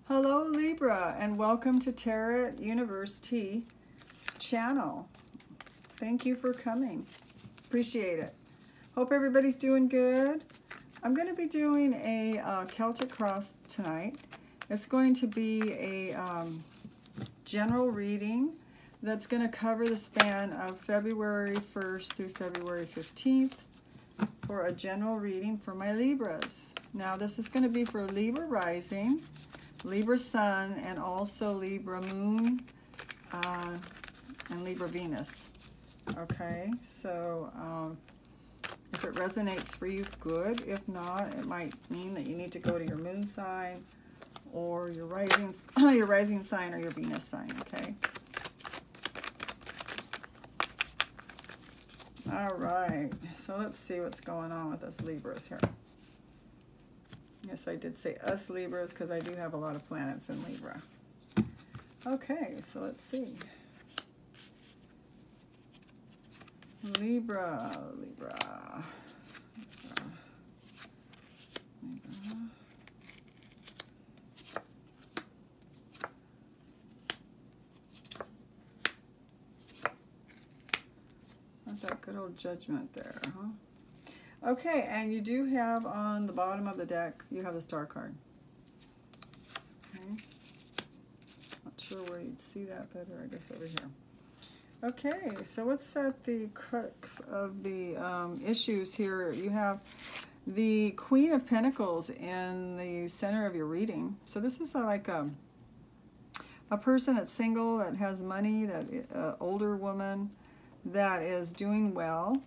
Hello Libra, and welcome to Tarot University's channel. Thank you for coming. Appreciate it. Hope everybody's doing good. I'm going to be doing a Celtic cross tonight. It's going to be a general reading that's going to cover the span of February 1st through February 15th for a general reading for my Libras. Now this is going to be for Libra rising, Libra Sun, and also Libra Moon and Libra Venus. Okay, so if it resonates for you, good. If not, it might mean that you need to go to your Moon sign or your rising sign or your Venus sign. Okay. All right. So let's see what's going on with us Libras here. Yes, I did say us Libras because I do have a lot of planets in Libra. Okay, so let's see. Libra. Not that good old Judgment there, huh? Okay, and you do have on the bottom of the deck, you have the Star card. Okay. Not sure where you'd see that better, I guess over here. Okay, so what's at the crux of the issues here? You have the Queen of Pentacles in the center of your reading. So this is like a person that's single, that has money, that older woman that is doing well.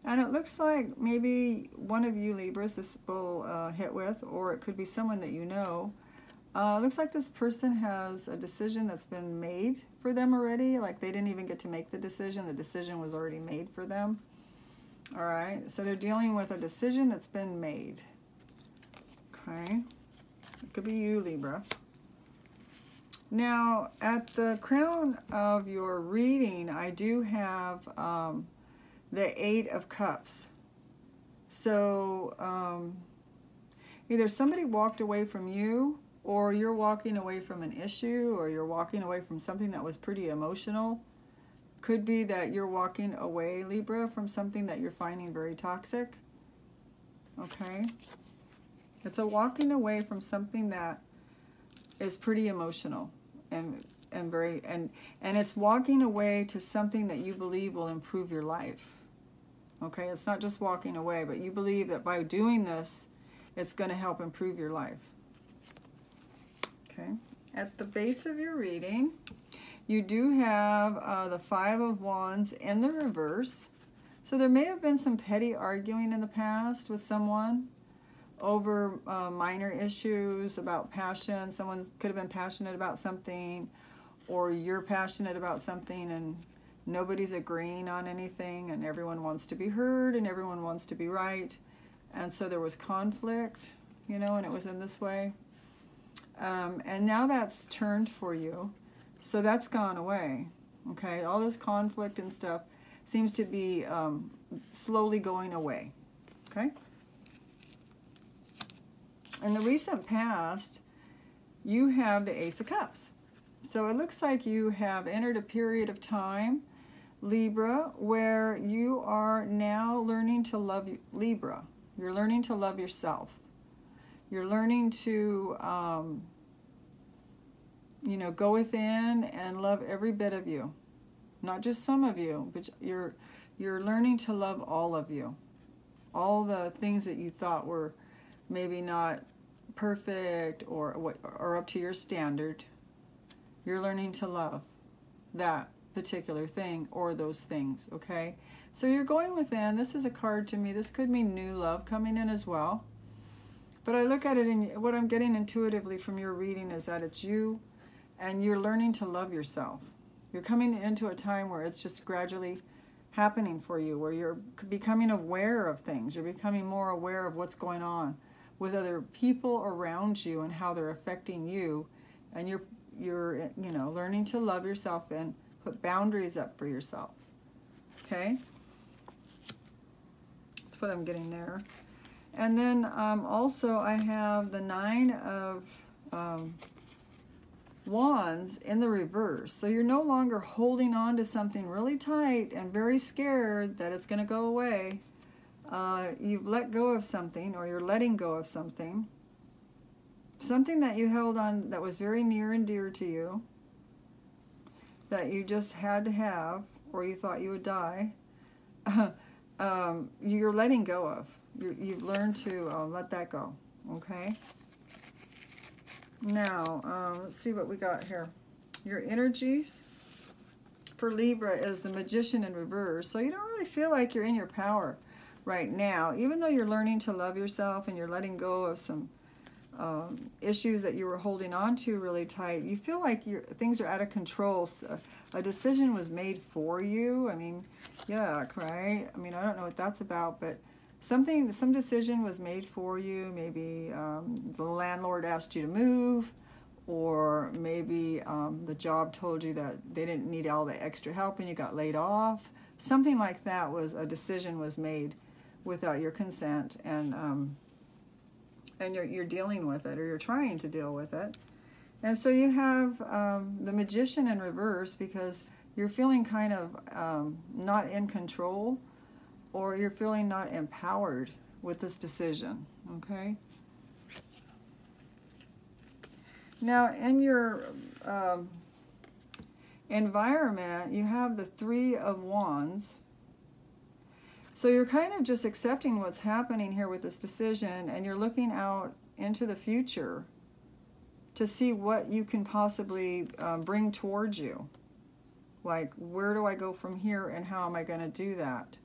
And it looks like maybe one of you Libras this will hit with, or it could be someone that you know. Looks like this person has a decision that's been made for them already. Like they didn't even get to make the decision was already made for them. All right, so they're dealing with a decision that's been made. Okay, it could be you, Libra. Now, at the crown of your reading, I do have the Eight of Cups. So either somebody walked away from you, or you're walking away from an issue, or you're walking away from something that was pretty emotional. Could be that you're walking away, Libra, from something that you're finding very toxic. Okay? It's a walking away from something that is pretty emotional and it's walking away to something that you believe will improve your life. Okay? It's not just walking away, but you believe that by doing this, it's going to help improve your life. Okay. At the base of your reading, you do have the Five of Wands in the reverse. So there may have been some petty arguing in the past with someone over minor issues about passion. Someone could have been passionate about something, or you're passionate about something and nobody's agreeing on anything, and everyone wants to be heard and everyone wants to be right. And so there was conflict, you know, and it was in this way. And now that's turned for you. So that's gone away. Okay, all this conflict and stuff seems to be slowly going away. Okay? In the recent past, you have the Ace of Cups. So it looks like you have entered a period of time, Libra, where you are now learning to love Libra. You're learning to love yourself. You're learning to, you know, go within and love every bit of you. Not just some of you, but you're learning to love all of you. All the things that you thought were maybe not perfect or up to your standard. You're learning to love that particular thing or those things, okay? So you're going within. This is a card to me. This could mean new love coming in as well. But I look at it, and what I'm getting intuitively from your reading is that it's you, and you're learning to love yourself. You're coming into a time where it's just gradually happening for you, where you're becoming aware of things. You're becoming more aware of what's going on with other people around you and how they're affecting you. And you're you know, learning to love yourself and put boundaries up for yourself. Okay? That's what I'm getting there. And then also I have the Nine of Wands in the reverse. So you're no longer holding on to something really tight and very scared that it's going to go away. You've let go of something, or you're letting go of something. Something that you held on that was very near and dear to you, that you just had to have, or you thought you would die. You're letting go of. You've learned to let that go. Okay? Now, let's see what we got here. Your energies for Libra is the Magician in reverse. So you don't really feel like you're in your power right now, even though you're learning to love yourself and you're letting go of some issues that you were holding on to really tight. You feel like things are out of control. So a decision was made for you. I mean, yuck, right? I mean, I don't know what that's about, but some decision was made for you. Maybe the landlord asked you to move, or maybe the job told you that they didn't need all the extra help and you got laid off. Something like that was a decision was made without your consent, and you're dealing with it, or you're trying to deal with it. And so you have the Magician in reverse, because you're feeling kind of not in control, or you're feeling not empowered with this decision, okay? Now, in your environment, you have the Three of Wands. So you're kind of just accepting what's happening here with this decision, and you're looking out into the future to see what you can possibly bring towards you. Like, where do I go from here, and how am I going to do that?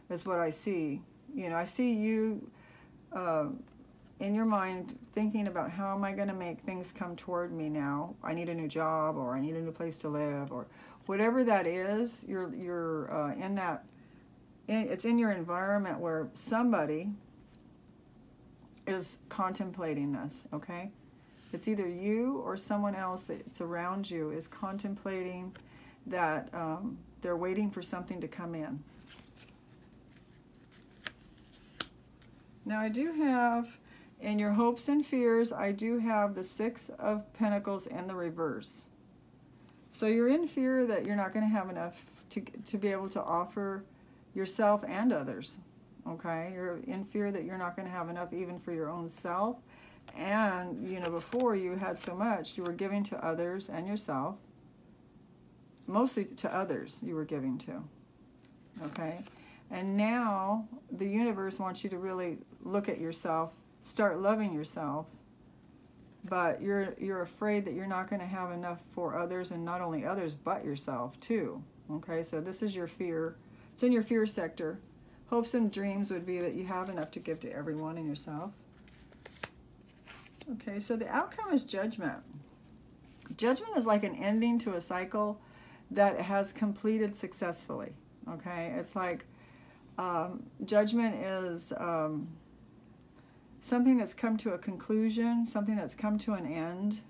Is what I see. You know, I see you in your mind thinking about, how am I going to make things come toward me now? I need a new job, or I need a new place to live, or whatever that is. You're in that. It's in your environment where somebody is contemplating this. Okay, it's either you or someone else that's around you is contemplating that. They're waiting for something to come in. Now, I do have, in your hopes and fears, I do have the Six of Pentacles in the reverse. So you're in fear that you're not going to have enough to be able to offer yourself and others. Okay? You're in fear that you're not going to have enough even for your own self. And, you know, before you had so much, you were giving to others and yourself. Mostly to others you were giving to. Okay? And now the universe wants you to really look at yourself, start loving yourself, but you're afraid that you're not going to have enough for others, and not only others, but yourself too. Okay, so this is your fear. It's in your fear sector. Hopes and dreams would be that you have enough to give to everyone and yourself. Okay, so the outcome is Judgment. Judgment is like an ending to a cycle that has completed successfully. Okay, it's like Judgment is something that's come to a conclusion, something that's come to an end,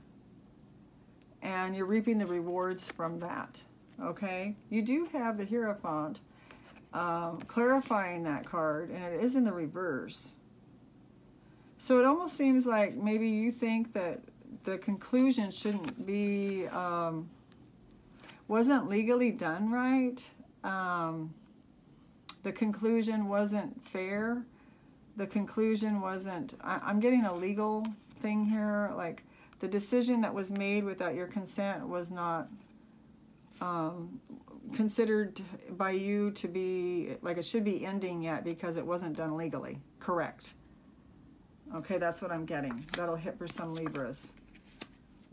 and you're reaping the rewards from that. Okay, you do have the Hierophant clarifying that card, and it is in the reverse. So it almost seems like maybe you think that the conclusion shouldn't be, wasn't legally done right. The conclusion wasn't fair. The conclusion wasn't, I'm getting a legal thing here, like the decision that was made without your consent was not considered by you to be, like it should be ending yet because it wasn't done legally. Correct. Okay, that's what I'm getting. That'll hit for some Libras.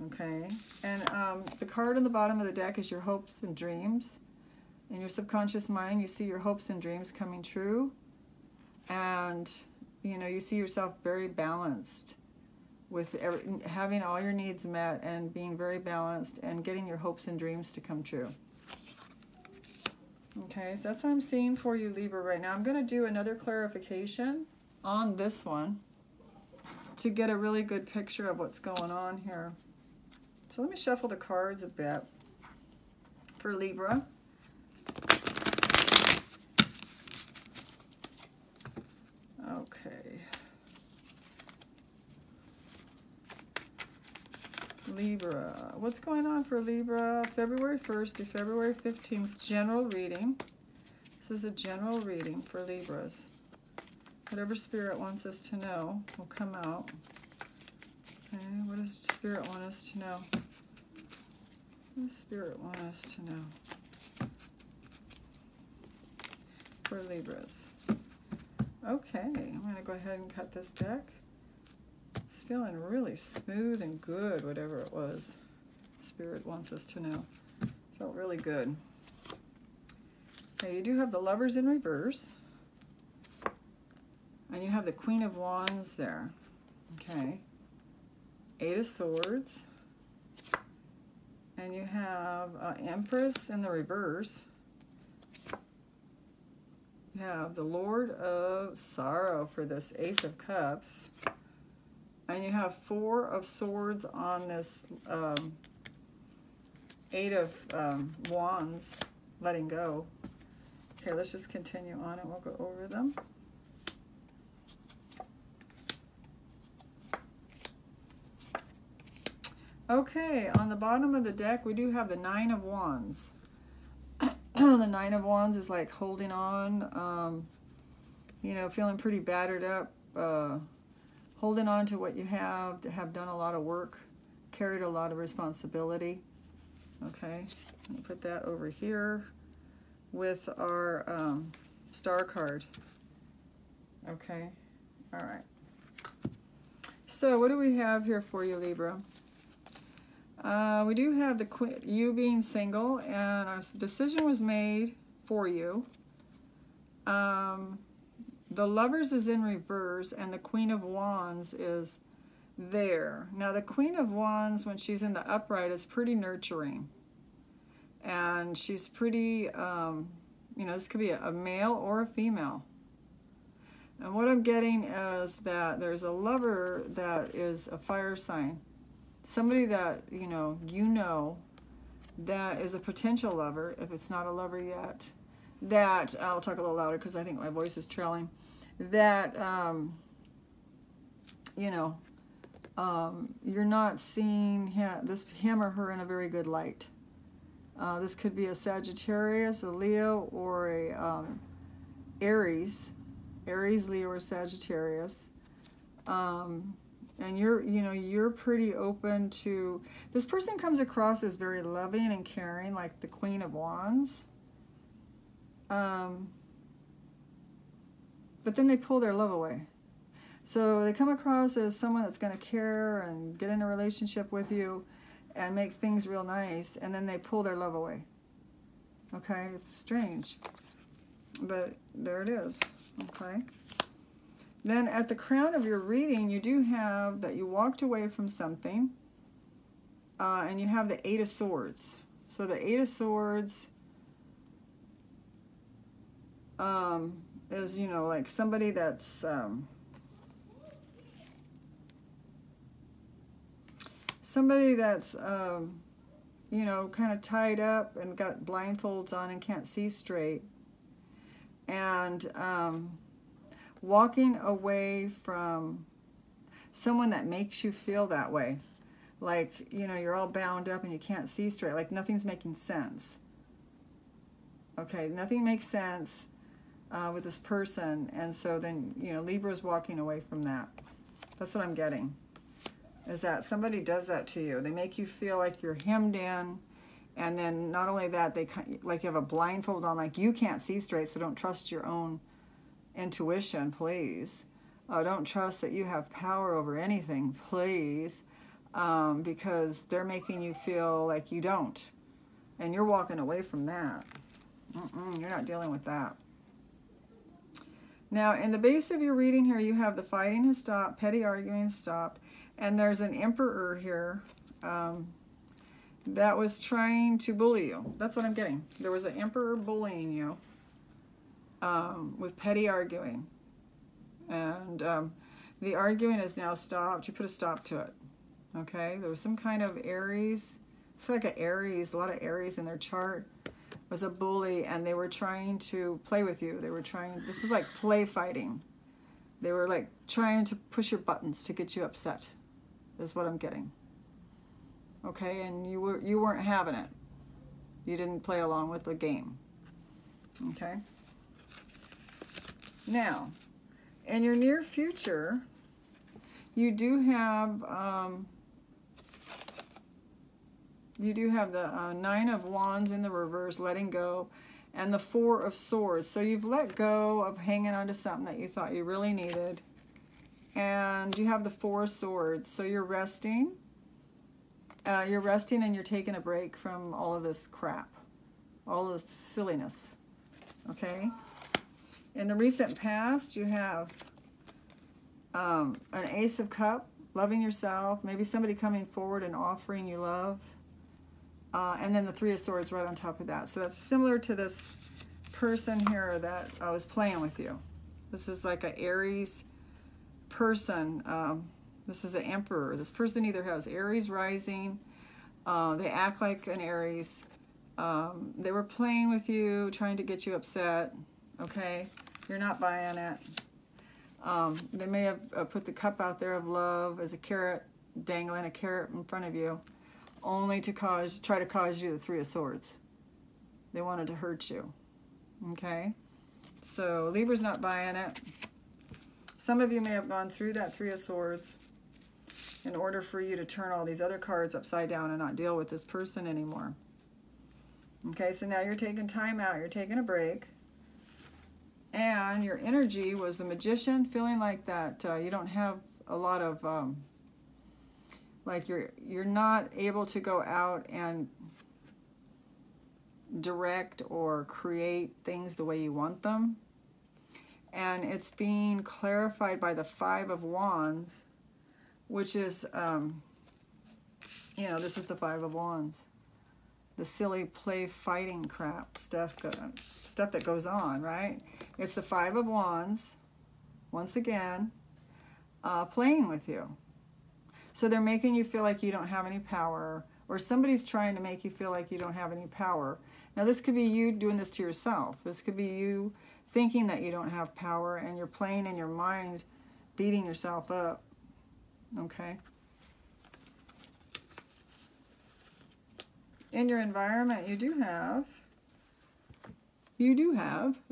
Okay, and the card on the bottom of the deck is your hopes and dreams. In your subconscious mind, you see your hopes and dreams coming true, and you know, you see yourself very balanced with having all your needs met and being very balanced and getting your hopes and dreams to come true. Okay, so that's what I'm seeing for you, Libra, right now. I'm going to do another clarification on this one to get a really good picture of what's going on here. So let me shuffle the cards a bit for Libra. Okay. Libra. What's going on for Libra? February 1st to February 15th, general reading. This is a general reading for Libras. Whatever Spirit wants us to know will come out. Okay, what does Spirit want us to know? What does Spirit want us to know for Libras? Okay, I'm going to go ahead and cut this deck. It's feeling really smooth and good, whatever it was Spirit wants us to know. Felt really good. Okay, you do have the Lovers in reverse. And you have the Queen of Wands there. Okay. Eight of Swords. And you have Empress in the reverse. You have the Lord of Sorrow for this Ace of Cups. And you have Four of Swords on this Eight of Wands, letting go. Okay, let's just continue on and we'll go over them. Okay, on the bottom of the deck, we do have the Nine of Wands. The Nine of Wands is like holding on, you know, feeling pretty battered up, holding on to what you have done a lot of work, carried a lot of responsibility. Okay, let me put that over here with our star card. Okay, all right. So what do we have here for you, Libra? We do have you being single, and a decision was made for you. The Lovers is in reverse, and the Queen of Wands is there. Now, the Queen of Wands, when she's in the upright, is pretty nurturing. And she's pretty, you know, this could be a male or a female. And what I'm getting is that there's a lover that is a fire sign. Somebody that, you know, that is a potential lover, if it's not a lover yet, that, I'll talk a little louder because I think my voice is trailing, that, you know, you're not seeing him or her in a very good light. This could be a Sagittarius, a Leo, or a Aries, Leo, or Sagittarius. And you're pretty open to, this person comes across as very loving and caring, like the Queen of Wands. But then they pull their love away. So they come across as someone that's going to care and get in a relationship with you and make things real nice, and then they pull their love away. Okay, it's strange, but there it is. Okay. Then at the crown of your reading, you do have that you walked away from something, and you have the Eight of Swords. So the Eight of Swords is, you know, like somebody that's you know, kind of tied up and got blindfolds on and can't see straight, and walking away from someone that makes you feel that way, like, you know, you're all bound up and you can't see straight, like nothing's making sense. Okay, nothing makes sense with this person, and so then, you know, Libra's walking away from that. That's what I'm getting, is that somebody does that to you. They make you feel like you're hemmed in, and then not only that, they like you have a blindfold on, like you can't see straight, so don't trust your own intuition, please. Don't trust that you have power over anything, please, because they're making you feel like you don't, and you're walking away from that. You're not dealing with that. Now, in the base of your reading here, you have the fighting has stopped, petty arguing stopped, and there's an emperor here that was trying to bully you. That's what I'm getting. There was an emperor bullying you with petty arguing. And the arguing is now stopped. You put a stop to it. Okay? There was some kind of Aries. It's like an Aries, a lot of Aries in their chart. Was a bully, and they were trying to play with you. They were trying, this is like play fighting. They were like trying to push your buttons to get you upset, is what I'm getting. okay, and you weren't having it. You didn't play along with the game, okay? Now, in your near future, you do have the Nine of Wands in the reverse, letting go, and the Four of Swords. So you've let go of hanging on to something that you thought you really needed. And you have the Four of Swords. So you're resting. You're resting and you're taking a break from all of this crap, all this silliness, okay? In the recent past, you have an Ace of Cups, loving yourself, maybe somebody coming forward and offering you love, and then the Three of Swords right on top of that. So that's similar to this person here that I was playing with you. This is like an Aries person. This is an Emperor. This person either has Aries rising, they act like an Aries, they were playing with you, trying to get you upset, okay? You're not buying it. They may have put the cup out there of love as a carrot, dangling a carrot in front of you, only to try to cause you the Three of Swords. They wanted to hurt you, okay? So Libra's not buying it. Some of you may have gone through that Three of Swords in order for you to turn all these other cards upside down and not deal with this person anymore. Okay, so now you're taking time out, you're taking a break. And your energy was the Magician, feeling like that you don't have a lot of, like you're not able to go out and direct or create things the way you want them. And it's being clarified by the Five of Wands, which is, you know, this is the Five of Wands. The silly play fighting crap stuff that goes on, right? It's the Five of Wands, once again, playing with you. So they're making you feel like you don't have any power, or somebody's trying to make you feel like you don't have any power. Now this could be you doing this to yourself. This could be you thinking that you don't have power, and you're playing in your mind, beating yourself up, okay? In your environment, you do have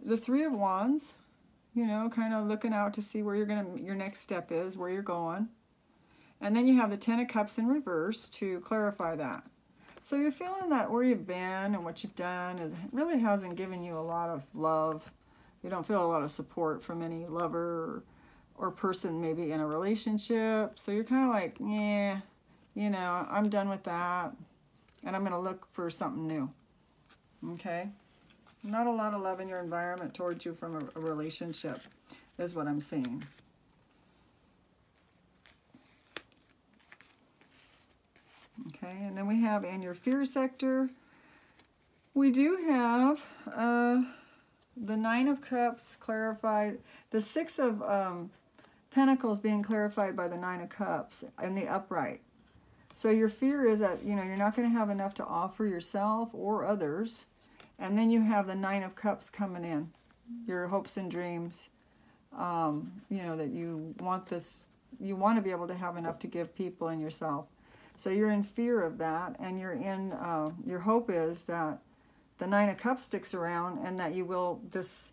the Three of Wands, you know, kind of looking out to see where your next step is, where you're going. And then you have the Ten of Cups in reverse to clarify that. So you're feeling that where you've been and what you've done really hasn't given you a lot of love. You don't feel a lot of support from any lover or person maybe in a relationship. So you're kind of like, yeah, you know, I'm done with that. And I'm going to look for something new. Okay? Not a lot of love in your environment towards you from a relationship is what I'm seeing. Okay, and then we have in your fear sector, we do have the Nine of Cups clarified, the Six of Pentacles being clarified by the Nine of Cups in the upright. So your fear is that, you know, you're not going to have enough to offer yourself or others. And then you have the Nine of Cups coming in, your hopes and dreams, you know, that you want to be able to have enough to give people and yourself. So you're in fear of that, and you're in, your hope is that the Nine of Cups sticks around, and that this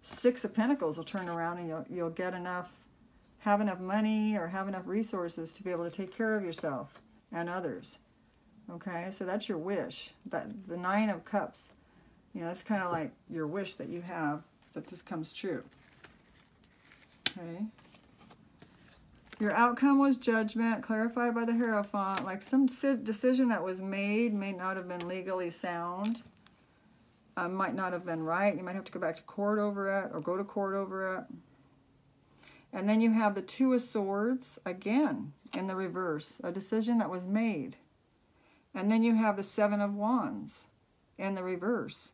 Six of Pentacles will turn around, and you'll get have enough money or have enough resources to be able to take care of yourself and others. Okay, so that's your wish. That the Nine of Cups, you know, that's kind of like your wish that you have, that this comes true. Okay. Your outcome was Judgment, clarified by the Hierophant. Like some decision that was made may not have been legally sound. Might not have been right. You might have to go back to court over it, or go to court over it. And then you have the Two of Swords, again, in the reverse. A decision that was made. And then you have the Seven of Wands in the reverse,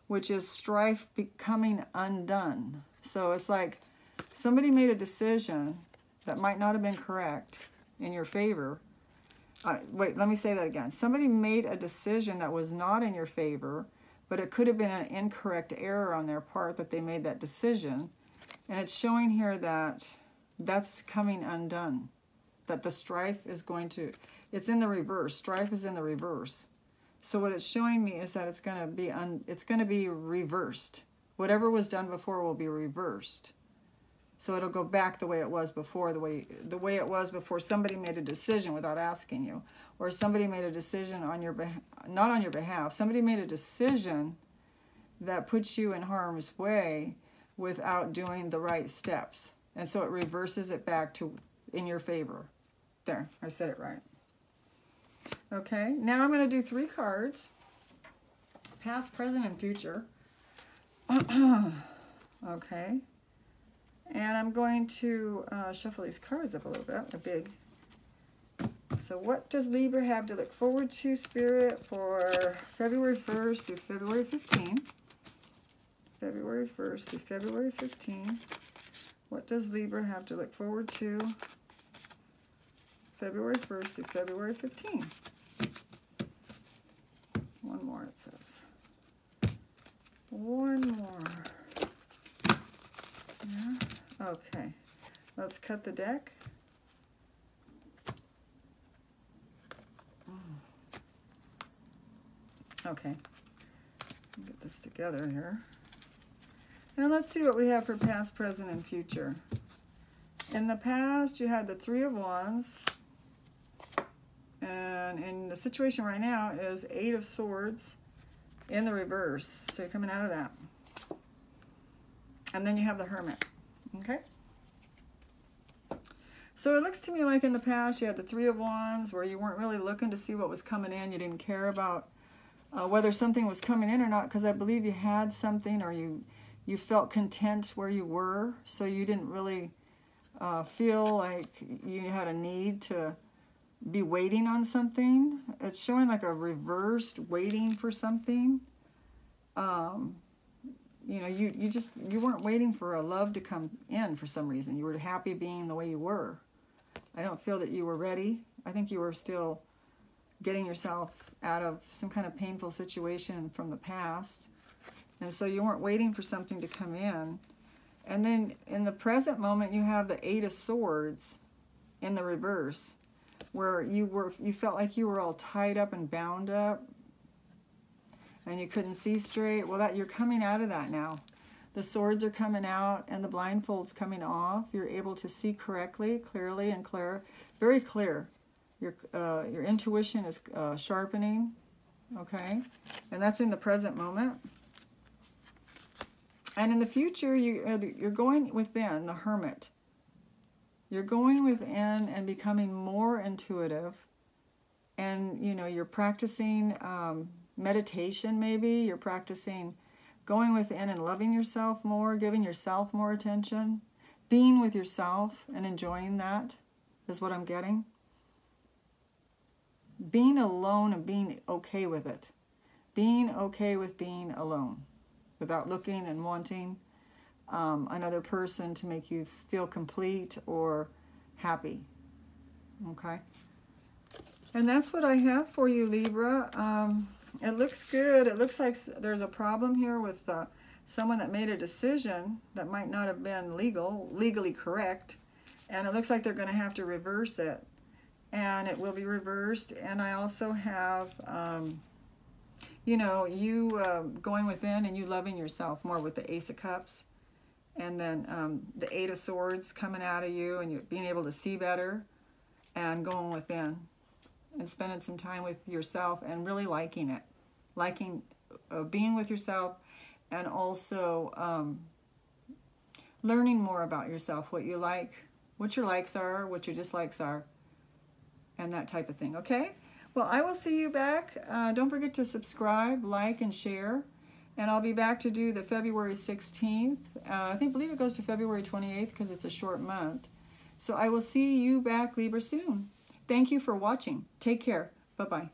which is strife becoming undone. So it's like somebody made a decision that might not have been correct in your favor. Wait, let me say that again. Somebody made a decision that was not in your favor, but it could have been an incorrect error on their part that they made that decision. And it's showing here that that's coming undone. that the strife is going to, it's in the reverse. Strife is in the reverse. So what it's showing me is that it's going to be reversed. Whatever was done before will be reversed. So it'll go back the way it was before, the way it was before somebody made a decision without asking you, or somebody made a decision on your not on your behalf. Somebody made a decision that puts you in harm's way without doing the right steps. And so it reverses it back to in your favor. There, I said it right. Okay, now I'm going to do 3 cards. Past, present, and future. Okay. And I'm going to shuffle these cards up a little bit. They're big. So what does Libra have to look forward to, Spirit, for February 1st through February 15th? February 1st through February 15th. What does Libra have to look forward to February 1st through February 15th? One more, it says. One more. Yeah. Okay. Let's cut the deck. Okay. Get this together here. And let's see what we have for past, present, and future. In the past, you had the 3 of Wands. And in the situation right now is 8 of Swords in the reverse. So you're coming out of that. And then you have the Hermit. Okay? So it looks to me like in the past you had the 3 of Wands where you weren't really looking to see what was coming in. You didn't care about whether something was coming in or not, because I believe you had something, or you felt content where you were, so you didn't really feel like you had a need to be waiting on something. It's showing like a reversed waiting for something. You know, you weren't waiting for a love to come in for some reason. You were happy being the way you were. I don't feel that you were ready. I think you were still getting yourself out of some kind of painful situation from the past. And so you weren't waiting for something to come in. And then in the present moment, you have the 8 of Swords in the reverse, where you felt like you were all tied up and bound up, and you couldn't see straight. Well, that you're coming out of that now. The swords are coming out, and the blindfold's coming off. You're able to see correctly, clearly, and clear, very clear. Your intuition is sharpening, okay? And that's in the present moment. And in the future, you're going within, the Hermit. You're going within and becoming more intuitive. And, you know, you're practicing meditation maybe. You're practicing going within and loving yourself more, giving yourself more attention. Being with yourself and enjoying that is what I'm getting. Being alone and being okay with it. Being okay with being alone, without looking and wanting another person to make you feel complete or happy. Okay? And that's what I have for you, Libra. It looks good. It looks like there's a problem here with someone that made a decision that might not have been legally correct. And it looks like they're going to have to reverse it. And it will be reversed. And I also have, you know, you going within and you loving yourself more with the Ace of Cups. And then the 8 of Swords coming out of you, and you being able to see better and going within and spending some time with yourself and really liking it. Liking being with yourself, and also learning more about yourself, what you like, what your likes are, what your dislikes are, and that type of thing, okay? Well, I will see you back. Don't forget to subscribe, like, and share. And I'll be back to do the February 16th. I believe it goes to February 28th because it's a short month. So I will see you back, Libra, soon. Thank you for watching. Take care. Bye-bye.